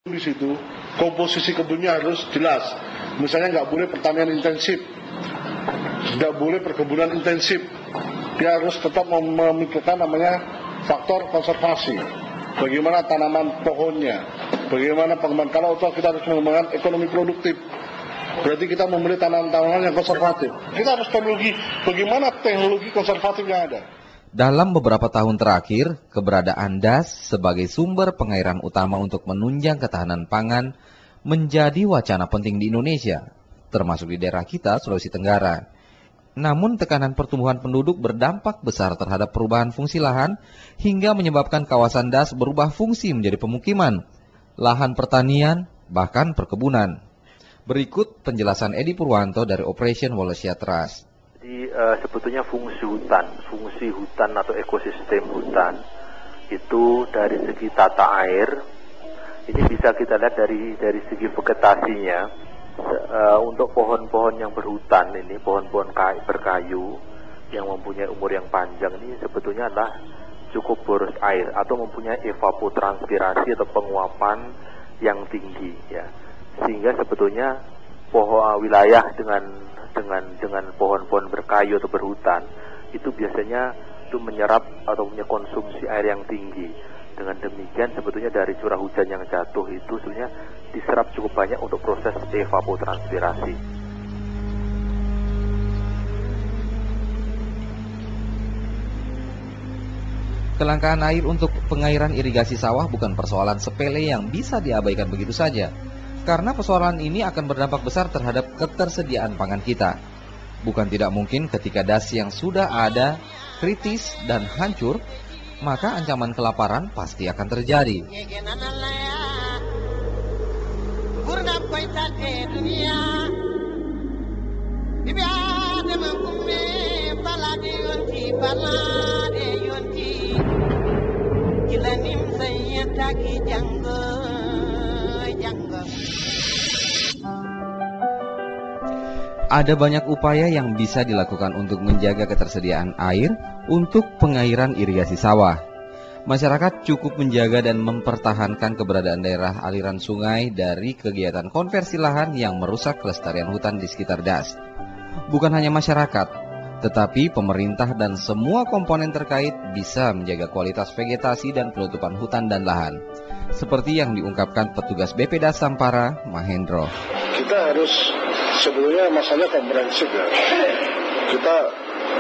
Di situ komposisi kebunnya harus jelas. Misalnya nggak boleh pertanian intensif, nggak boleh perkebunan intensif. Dia harus tetap memikirkan namanya faktor konservasi. Bagaimana tanaman pohonnya, bagaimana pengembangan. Kalau kita harus mengembangkan ekonomi produktif, berarti kita memilih tanaman-tanaman yang konservatif. Kita harus teknologi, bagaimana teknologi konservatif yang ada. Dalam beberapa tahun terakhir, keberadaan DAS sebagai sumber pengairan utama untuk menunjang ketahanan pangan menjadi wacana penting di Indonesia, termasuk di daerah kita, Sulawesi Tenggara. Namun tekanan pertumbuhan penduduk berdampak besar terhadap perubahan fungsi lahan hingga menyebabkan kawasan DAS berubah fungsi menjadi pemukiman, lahan pertanian, bahkan perkebunan. Berikut penjelasan Edi Purwanto dari Operation Wallacea Trust. Jadi sebetulnya fungsi hutan atau ekosistem hutan itu dari segi tata air, ini bisa kita lihat dari segi vegetasinya. Untuk pohon-pohon yang berhutan ini, pohon-pohon berkayu yang mempunyai umur yang panjang ini sebetulnya adalah cukup boros air atau mempunyai evapotranspirasi atau penguapan yang tinggi ya. Sehingga sebetulnya wilayah dengan pohon-pohon berkayu atau berhutan itu biasanya itu menyerap atau punya konsumsi air yang tinggi. Dengan demikian sebetulnya dari curah hujan yang jatuh itu sebenarnya diserap cukup banyak untuk proses evapotranspirasi. Kelangkaan air untuk pengairan irigasi sawah bukan persoalan sepele yang bisa diabaikan begitu saja. Karena persoalan ini akan berdampak besar terhadap ketersediaan pangan kita. Bukan tidak mungkin ketika DAS yang sudah ada kritis dan hancur, maka ancaman kelaparan pasti akan terjadi. Ada banyak upaya yang bisa dilakukan untuk menjaga ketersediaan air untuk pengairan irigasi sawah. Masyarakat cukup menjaga dan mempertahankan keberadaan daerah aliran sungai dari kegiatan konversi lahan yang merusak kelestarian hutan di sekitar DAS. Bukan hanya masyarakat, tetapi pemerintah dan semua komponen terkait bisa menjaga kualitas vegetasi dan penutupan hutan dan lahan. Seperti yang diungkapkan petugas BP DAS Sampara, Mahendro. Kita harus sebetulnya masalahnya komprehensif ya. Kita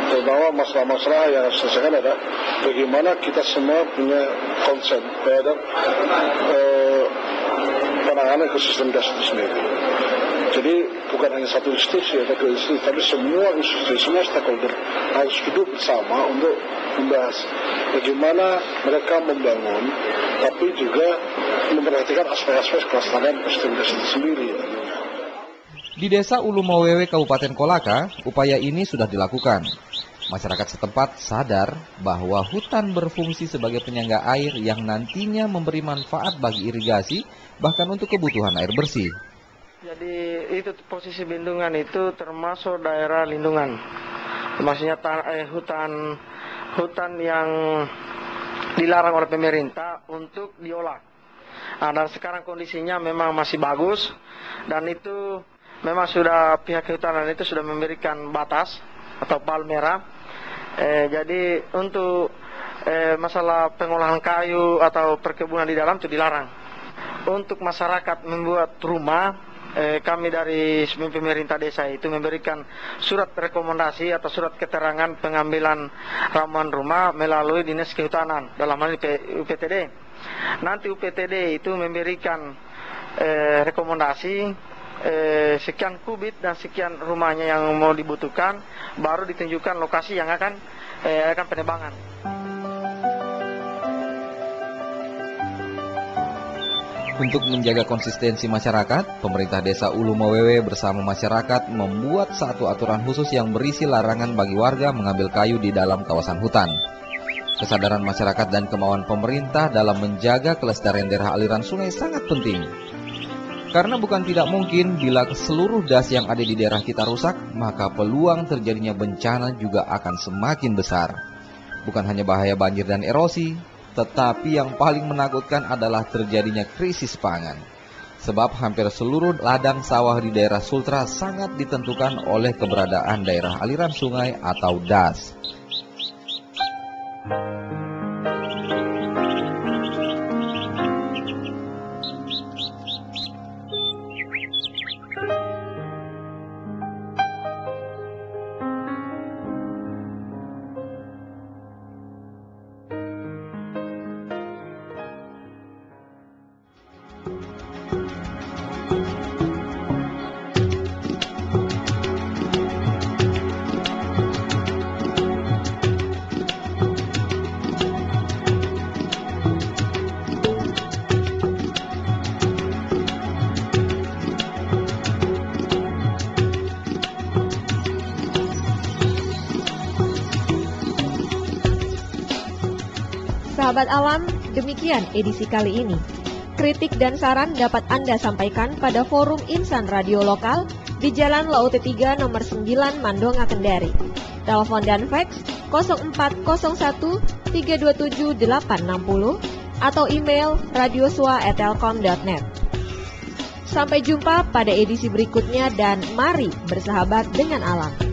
terbawa masalah-masalah yang harus diselesaikan adalah bagaimana kita semua punya konsen terhadap penanganan ekosistem DAS itu sendiri. Jadi bukan hanya satu institusi atau dua institusi, tapi semua institusi, semua stakeholder harus duduk bersama untuk membahas bagaimana mereka membangun, tapi juga memperhatikan aspek-aspek kelestarian ekosistem DAS itu sendiri. Di Desa Ulu Mawewe, Kabupaten Kolaka, upaya ini sudah dilakukan. Masyarakat setempat sadar bahwa hutan berfungsi sebagai penyangga air yang nantinya memberi manfaat bagi irigasi, bahkan untuk kebutuhan air bersih. Jadi itu posisi bendungan itu termasuk daerah lindungan. Maksudnya hutan yang dilarang oleh pemerintah untuk diolah. Nah, dan sekarang kondisinya memang masih bagus dan itu memang sudah pihak kehutanan itu sudah memberikan batas atau pal merah. Jadi untuk masalah pengolahan kayu atau perkebunan di dalam itu dilarang. Untuk masyarakat membuat rumah, kami dari pemerintah desa itu memberikan surat rekomendasi atau surat keterangan pengambilan ramuan rumah melalui Dinas Kehutanan dalam hal ini UPTD. Nanti UPTD itu memberikan rekomendasi sekian kubit dan sekian rumahnya yang mau dibutuhkan, baru ditunjukkan lokasi yang akan penebangan. Untuk menjaga konsistensi masyarakat, pemerintah Desa Ulu Mawewe bersama masyarakat membuat satu aturan khusus yang berisi larangan bagi warga mengambil kayu di dalam kawasan hutan. Kesadaran masyarakat dan kemauan pemerintah dalam menjaga kelestarian daerah aliran sungai sangat penting. Karena bukan tidak mungkin bila seluruh DAS yang ada di daerah kita rusak, maka peluang terjadinya bencana juga akan semakin besar. Bukan hanya bahaya banjir dan erosi, tetapi yang paling menakutkan adalah terjadinya krisis pangan. Sebab hampir seluruh ladang sawah di daerah Sultra sangat ditentukan oleh keberadaan daerah aliran sungai atau das. Sahabat alam, demikian edisi kali ini. Kritik dan saran dapat Anda sampaikan pada forum Insan Radio Lokal di Jalan Laut 3 nomor 9 Mandonga Kendari. Telepon dan fax 0401 327 860 atau email radiosua@telkom.net. Sampai jumpa pada edisi berikutnya dan mari bersahabat dengan alam.